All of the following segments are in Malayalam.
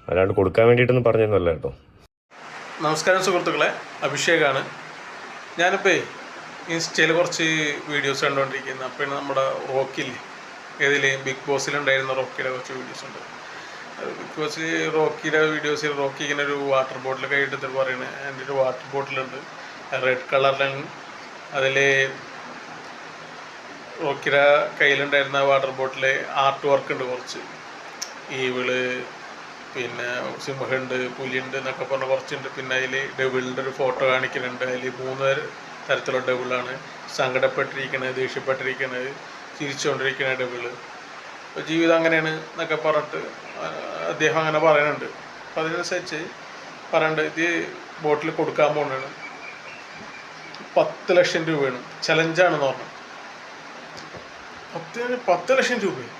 അല്ലാണ്ട് കൊടുക്കാൻ വേണ്ടിയിട്ടൊന്നും പറഞ്ഞൊന്നുമല്ല കേട്ടോ. നമസ്കാരം സുഹൃത്തുക്കളെ, അഭിഷേകാണ്. ഞാനിപ്പോൾ ഇൻസ്റ്റയിൽ കുറച്ച് വീഡിയോസ് കണ്ടുകൊണ്ടിരിക്കുന്നത്. അപ്പോൾ നമ്മുടെ റോക്കില്ലേ, ഏതിൽ ബിഗ് ബോസിലുണ്ടായിരുന്ന റോക്കിയുടെ കുറച്ച് വീഡിയോസ് ഉണ്ട്. ബിഗ് ബോസിൽ റോക്കിയുടെ വീഡിയോസിൽ റോക്കി ഇങ്ങനെ ഒരു വാട്ടർ ബോട്ടിൽ കൈയിട്ടിട്ട് പറയുന്നത്, എൻ്റെ ഒരു വാട്ടർ ബോട്ടിലുണ്ട് റെഡ് കളറിലാണ്. അതിൽ റോക്കിയുടെ കയ്യിലുണ്ടായിരുന്ന വാട്ടർ ബോട്ടിൽ ആർട്ട് വർക്ക് ഉണ്ട്, കുറച്ച് ഈവിള്, പിന്നെ സിംഹമുണ്ട്, പുലിയുണ്ട് എന്നൊക്കെ പറഞ്ഞ് കുറച്ചുണ്ട്. പിന്നെ അതിൽ ഡെവിളിൻ്റെ ഒരു ഫോട്ടോ കാണിക്കുന്നുണ്ട്. അതിൽ 3 തരത്തിലുള്ള ഡെവിളാണ്. സങ്കടപ്പെട്ടിരിക്കുന്നത്, ദേഷ്യപ്പെട്ടിരിക്കുന്നത്, ചിരിച്ചുകൊണ്ടിരിക്കുന്ന ഡെവിള്. അപ്പോൾ ജീവിതം അങ്ങനെയാണ് എന്നൊക്കെ പറഞ്ഞിട്ട് അദ്ദേഹം അങ്ങനെ പറയുന്നുണ്ട്. അപ്പം അതിനനുസരിച്ച് പറയണ്ട്, ഇത് ബോട്ടിൽ കൊടുക്കാൻ പോകുന്നതാണ്. 10 ലക്ഷം രൂപയാണ്, ചലഞ്ചാണെന്ന് പറഞ്ഞു. 10 ലക്ഷം രൂപയും.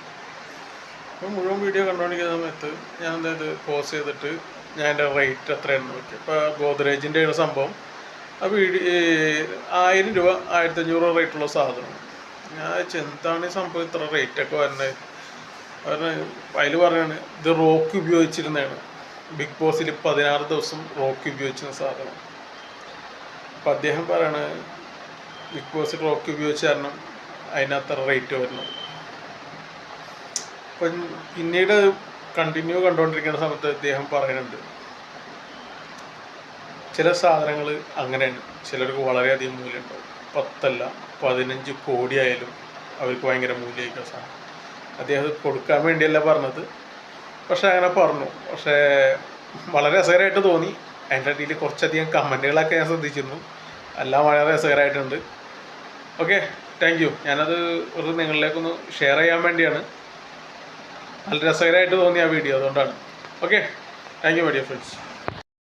അപ്പോൾ മുഴുവൻ വീഡിയോ കണ്ടുകൊണ്ടിരിക്കുന്ന സമയത്ത് ഞാൻ എന്തായത് പോസ് ചെയ്തിട്ട് ഞാൻ എൻ്റെ റേറ്റ് എത്രയാണെന്ന് നോക്കി. അപ്പോൾ ഗോദ്രേജിൻ്റെ ആണ് സംഭവം. ആ 1000 രൂപ 1500 റേറ്റുള്ള സാധനം. ഞാൻ എന്താണ് ഈ സംഭവം ഇത്ര റേറ്റൊക്കെ വരുന്നത്? അതിൽ പറയുകയാണ് ഇത് റോക്ക് ഉപയോഗിച്ചിരുന്നതാണ്. ബിഗ് ബോസിൽ 16 ദിവസം റോക്ക് ഉപയോഗിച്ചിരുന്ന സാധനം. അപ്പം അദ്ദേഹം പറയാണ് ബിഗ് ബോസിൽ റോക്ക് ഉപയോഗിച്ച കാരണം അതിനത്ര റേറ്റ് വരുന്നത്. അപ്പം പിന്നീട് കണ്ടിന്യൂ കണ്ടുകൊണ്ടിരിക്കുന്ന സമയത്ത് അദ്ദേഹം പറയുന്നുണ്ട്, ചില സാധനങ്ങൾ അങ്ങനെയാണ്, ചിലർക്ക് വളരെയധികം മൂല്യമുണ്ടാവും. 10 അല്ല 15 കോടി ആയാലും അവർക്ക് ഭയങ്കര മൂല്യമായിരിക്കും സാധനം. അദ്ദേഹം കൊടുക്കാൻ വേണ്ടിയല്ല പറഞ്ഞത്, പക്ഷെ അങ്ങനെ പറഞ്ഞു. പക്ഷേ വളരെ രസകരമായിട്ട് തോന്നി. അതിൻ്റെ ഇടയിൽ കുറച്ചധികം കമൻറ്റുകളൊക്കെ ഞാൻ ശ്രദ്ധിച്ചിരുന്നു. എല്ലാം വളരെ രസകരമായിട്ടുണ്ട്. Okay, thank you. ഞാനത് ഒരു നിങ്ങളിലേക്കൊന്ന് ഷെയർ ചെയ്യാൻ വേണ്ടിയാണ്. നല്ല രസകരമായിട്ട് തോന്നി ആ വീഡിയോ, അതുകൊണ്ടാണ്. Okay, thank you my dear friends.